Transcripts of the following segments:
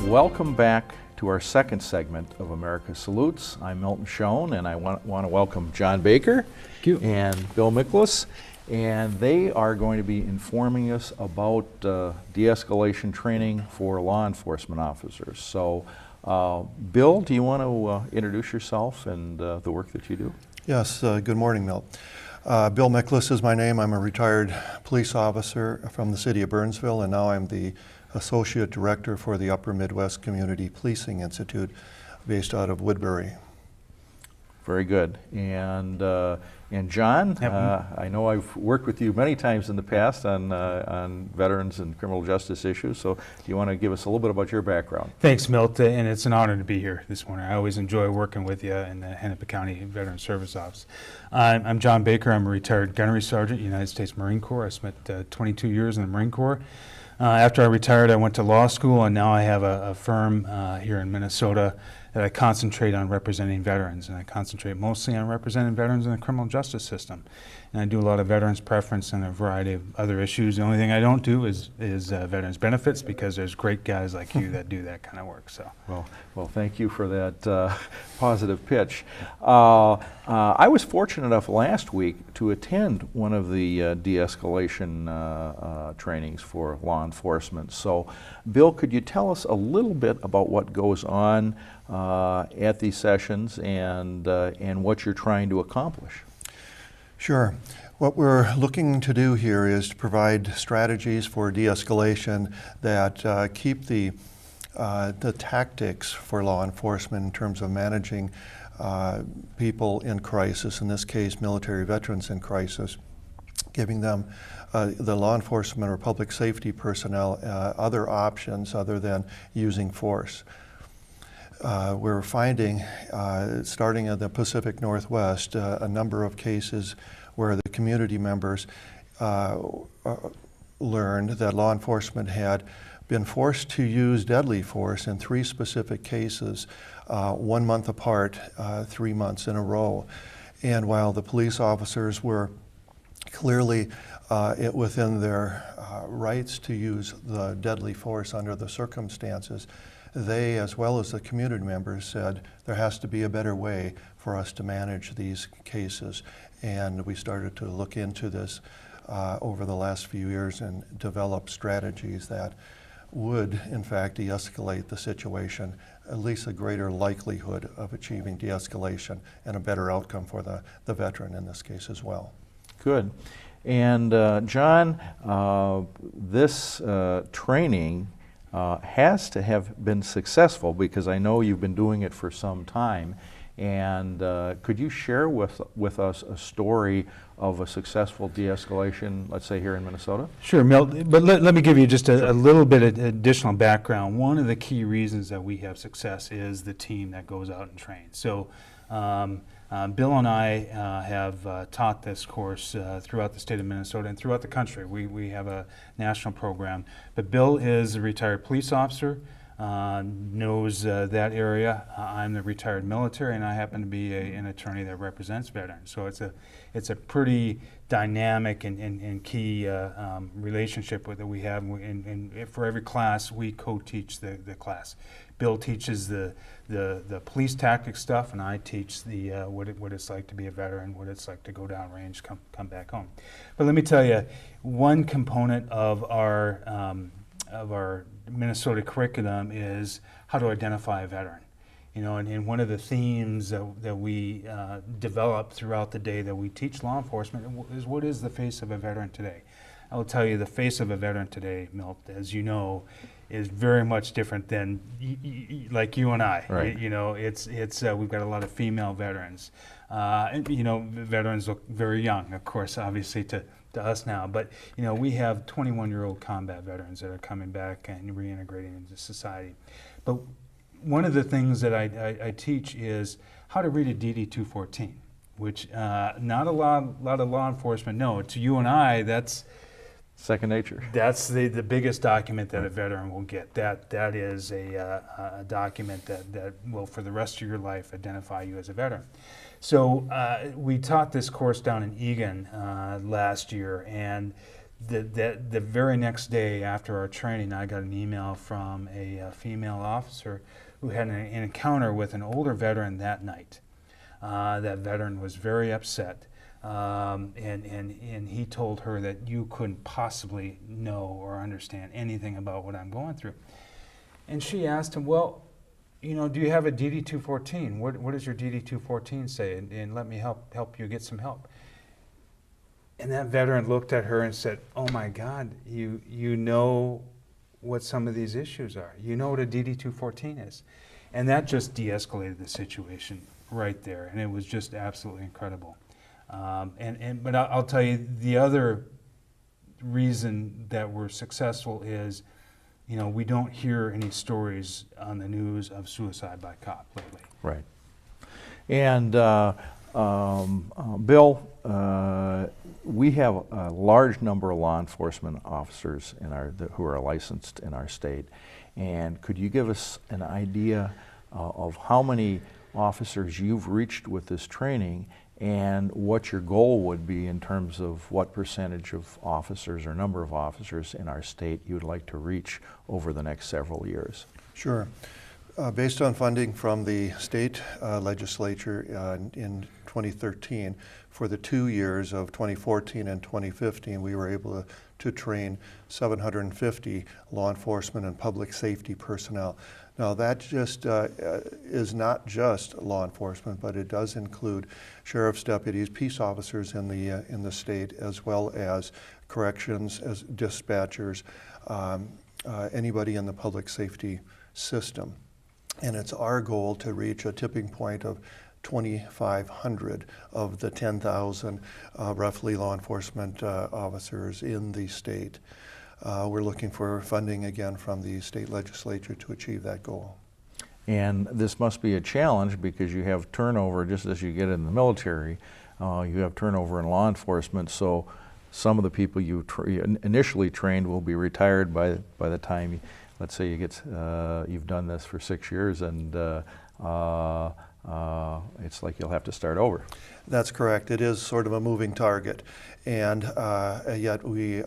Welcome back to our second segment of America Salutes. I'm Milton Schoen, and I want to welcome John Baker and Bill Miklas, and they are going to be informing us about de-escalation training for law enforcement officers. So, Bill, do you want to introduce yourself and the work that you do? Yes, good morning, Milt. Bill Miklas is my name. I'm a retired police officer from the city of Burnsville, and now I'm the Associate Director for the Upper Midwest Community Policing Institute based out of Woodbury. Very good. And John, I know I've worked with you many times in the past on veterans and criminal justice issues, so do you want to give us a little bit about your background? Thanks, Milt, and it's an honor to be here this morning. I always enjoy working with you in the Hennepin County Veteran Service Office. I'm John Baker. I'm a retired gunnery sergeant, United States Marine Corps. I spent 22 years in the Marine Corps. After I retired, I went to law school, and now I have a firm here in Minnesota that I concentrate on representing veterans, and I concentrate mostly on representing veterans in the criminal justice system. And I do a lot of veterans preference and a variety of other issues. The only thing I don't do is veterans benefits, because there's great guys like you that do that kind of work. So, well, thank you for that positive pitch. I was fortunate enough last week to attend one of the de-escalation trainings for law enforcement. So, Bill, could you tell us a little bit about what goes on at these sessions and what you're trying to accomplish? Sure. What we're looking to do here is to provide strategies for de-escalation that keep the tactics for law enforcement in terms of managing people in crisis, in this case military veterans in crisis, giving them, the law enforcement or public safety personnel, other options other than using force. We're finding, starting in the Pacific Northwest, a number of cases where the community members learned that law enforcement had been forced to use deadly force in 3 specific cases, 1 month apart, 3 months in a row. And while the police officers were clearly within their rights to use the deadly force under the circumstances, they, as well as the community members, said there has to be a better way for us to manage these cases. And we started to look into this over the last few years and develop strategies that would, in fact, de-escalate the situation, at least a greater likelihood of achieving de-escalation and a better outcome for the veteran in this case as well. Good. And John, this training has to have been successful, because I know you've been doing it for some time. And could you share with us a story of a successful de-escalation, let's say here in Minnesota? sure, Milt, but let me give you just a little bit of additional background. One of the key reasons that we have success is the team that goes out and trains. So Bill and I have taught this course throughout the state of Minnesota and throughout the country. We have a national program, but Bill is a retired police officer, knows that area. I'm the retired military, and I happen to be an attorney that represents veterans. So it's a pretty dynamic and key relationship that we have. And for every class, we co-teach the class. Bill teaches the police tactics stuff, and I teach the what it's like to be a veteran, what it's like to go downrange, come back home. But let me tell you, one component of our Minnesota curriculum is how to identify a veteran. You know, and one of the themes that we develop throughout the day that we teach law enforcement is, what is the face of a veteran today? I will tell you, the face of a veteran today, Milt, as you know, is very much different than like you and I. Right. You know, it's we've got a lot of female veterans. And, you know, veterans look very young, of course, obviously to us now, but you know, we have 21-year-old combat veterans that are coming back and reintegrating into society. But one of the things that I teach is how to read a DD-214, which not a lot of law enforcement know. To you and I, that's Second nature. That's the biggest document that a veteran will get. That is a document that will, for the rest of your life, identify you as a veteran. So we taught this course down in Egan last year, and the very next day after our training, I got an email from a female officer who had an encounter with an older veteran that night. That veteran was very upset, and he told her that you couldn't possibly know or understand anything about what I'm going through. And she asked him, well, you know, do you have a DD-214? What does your DD-214 say? And let me help you get some help. And that veteran looked at her and said, oh my God, you know what some of these issues are. You know what a DD-214 is. And that just de-escalated the situation right there. And it was just absolutely incredible. But I'll tell you, the other reason that we're successful is, you know, we don't hear any stories on the news of suicide by cop lately. Right. And Bill, we have a large number of law enforcement officers who are licensed in our state. And could you give us an idea of how many officers you've reached with this training and what your goal would be in terms of what percentage of officers or number of officers in our state you would like to reach over the next several years? Sure. Based on funding from the state legislature in 2013, for the 2 years of 2014 and 2015, we were able to train 750 law enforcement and public safety personnel. Now that just is not just law enforcement, but it does include sheriff's deputies, peace officers in the state, as well as corrections, as dispatchers, anybody in the public safety system. And it's our goal to reach a tipping point of 2,500 of the 10,000 roughly law enforcement officers in the state. We're looking for funding again from the state legislature to achieve that goal. And this must be a challenge because you have turnover just as you get in the military. You have turnover in law enforcement, so some of the people you initially trained will be retired by the time, let's say, you've done this for 6 years, and it's like you'll have to start over. That's correct. It is sort of a moving target, and yet we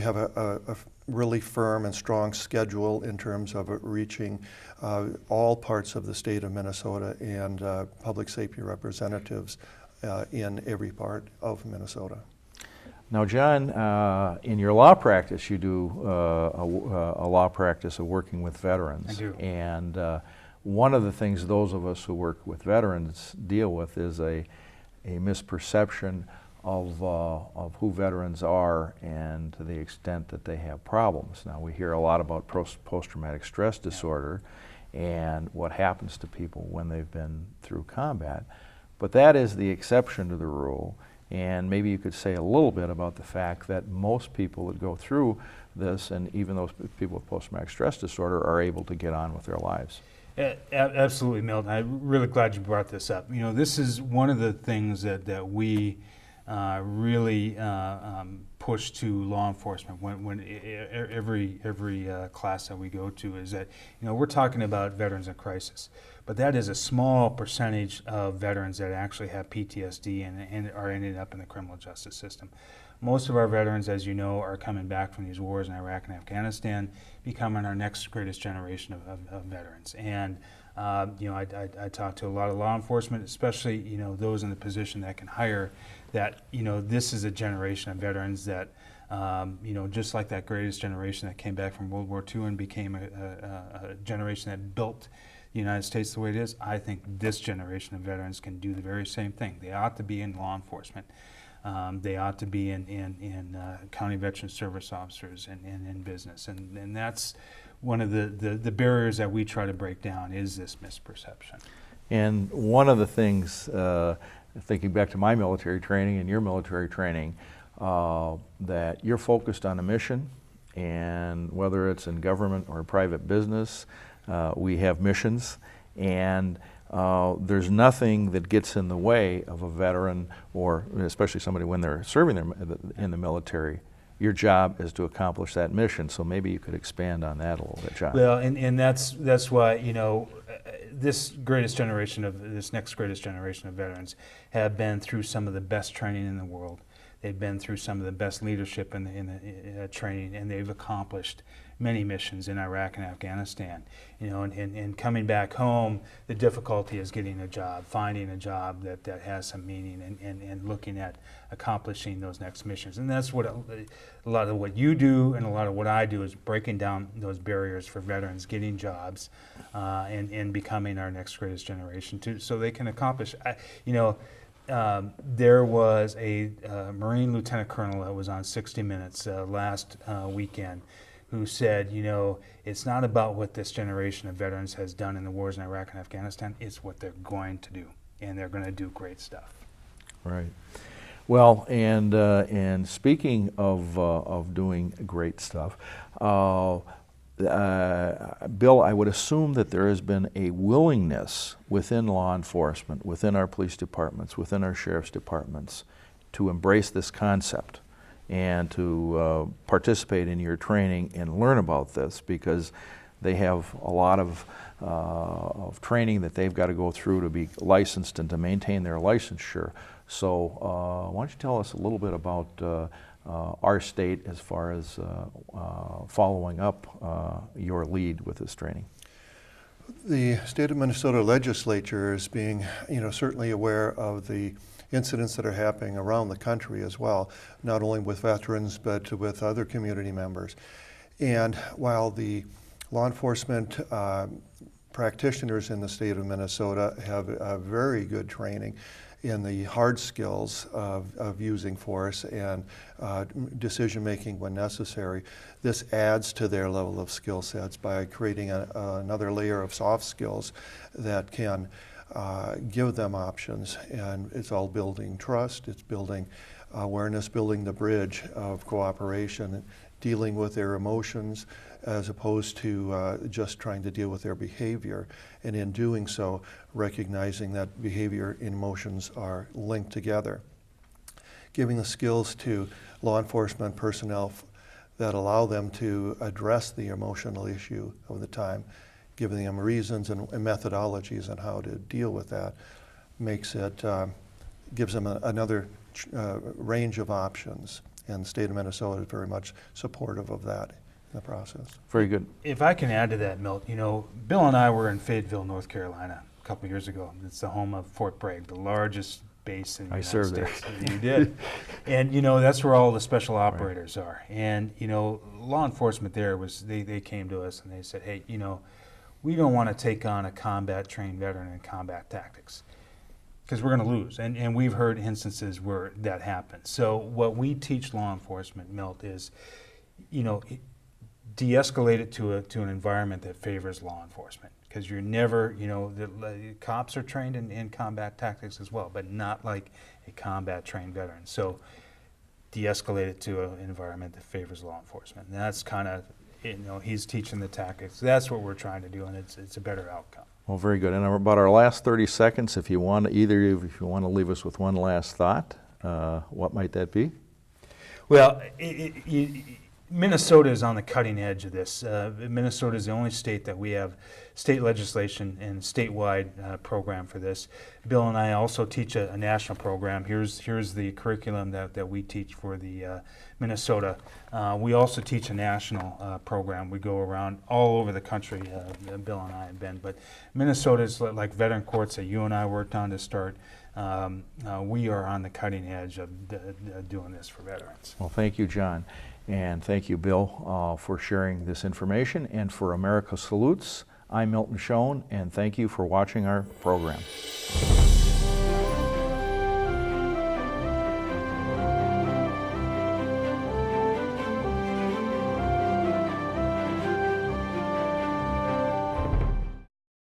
have a really firm and strong schedule in terms of reaching all parts of the state of Minnesota and public safety representatives in every part of Minnesota. Now, John, in your law practice, you do a law practice of working with veterans. I do. And one of the things those of us who work with veterans deal with is a misperception of who veterans are and to the extent that they have problems. Now, we hear a lot about post-traumatic stress disorder and what happens to people when they've been through combat, but that is the exception to the rule. And maybe you could say a little bit about the fact that most people that go through this, and even those people with post-traumatic stress disorder, are able to get on with their lives. Absolutely, Milton. I'm really glad you brought this up. You know, this is one of the things that we really push to law enforcement when every class that we go to is that, you know, we're talking about veterans in crisis, but that is a small percentage of veterans that actually have PTSD and are ending up in the criminal justice system. Most of our veterans, as you know, are coming back from these wars in Iraq and Afghanistan, becoming our next greatest generation of veterans. And you know, I talk to a lot of law enforcement, especially, you know, those in the position that can hire, that, you know, this is a generation of veterans that, you know, just like that greatest generation that came back from World War II and became a generation that built the United States the way it is, I think this generation of veterans can do the very same thing. They ought to be in law enforcement. They ought to be in county veteran service officers and in business. And that's one of the barriers that we try to break down, is this misperception. And one of the things, thinking back to my military training and your military training, that you're focused on a mission, and whether it's in government or private business, we have missions, and there's nothing that gets in the way of a veteran, or especially somebody when they're serving in the military. Your job is to accomplish that mission, so maybe you could expand on that a little bit, John. Well, and that's why, you know, this next greatest generation of veterans have been through some of the best training in the world. They've been through some of the best leadership in the training, and they've accomplished many missions in Iraq and Afghanistan. You know, and coming back home, the difficulty is getting a job, finding a job that has some meaning, and looking at accomplishing those next missions. And that's what a lot of what you do and a lot of what I do is breaking down those barriers for veterans getting jobs and becoming our next greatest generation too, so they can accomplish. There was a Marine Lieutenant Colonel that was on 60 Minutes last weekend who said, you know, it's not about what this generation of veterans has done in the wars in Iraq and Afghanistan, it's what they're going to do, and they're going to do great stuff. Right. Well, and speaking of doing great stuff, Bill, I would assume that there has been a willingness within law enforcement, within our police departments, within our sheriff's departments, to embrace this concept and to participate in your training and learn about this, because they have a lot of training that they've got to go through to be licensed and to maintain their licensure. So why don't you tell us a little bit about our state as far as following up your lead with this training? The state of Minnesota legislature is being, certainly aware of the incidents that are happening around the country as well, not only with veterans but with other community members. And while the law enforcement practitioners in the state of Minnesota have a very good training in the hard skills of using force and decision making when necessary, this adds to their level of skill sets by creating another layer of soft skills that can give them options. And it's all building trust, it's building awareness, building the bridge of cooperation, dealing with their emotions as opposed to just trying to deal with their behavior. And in doing so, recognizing that behavior and emotions are linked together. Giving the skills to law enforcement personnel that allow them to address the emotional issue of the time, giving them reasons and methodologies on how to deal with that, makes it, gives them another range of options. And the state of Minnesota is very much supportive of that in the process. Very good. If I can add to that, Milt, Bill and I were in Fayetteville, North Carolina a couple years ago. It's the home of Fort Bragg, the largest base in the United States. You did. And, that's where all the special operators are. And, law enforcement there they came to us and they said, hey, we don't want to take on a combat-trained veteran in combat tactics, because we're going to lose. And we've heard instances where that happens. So what we teach law enforcement, Milt, is, de-escalate it to an environment that favors law enforcement. Because you're never, the cops are trained in combat tactics as well, but not like a combat-trained veteran. So de-escalate it to an environment that favors law enforcement. And that's kind of, he's teaching the tactics. That's what we're trying to do, and it's a better outcome. Well, very good. And about our last 30 seconds, if you want, either of you, if you want to leave us with one last thought, what might that be? Well, Minnesota is on the cutting edge of this. Minnesota is the only state that we have state legislation and statewide program for this. Bill and I also teach a national program. Here's the curriculum that we teach for the Minnesota. We also teach a national program. We go around all over the country, Bill and I have been. But Minnesota is like veteran courts that you and I worked on to start. We are on the cutting edge of doing this for veterans. Well, thank you, John. And thank you, Bill, for sharing this information. And for America Salutes, I'm Milton Schoen, and thank you for watching our program.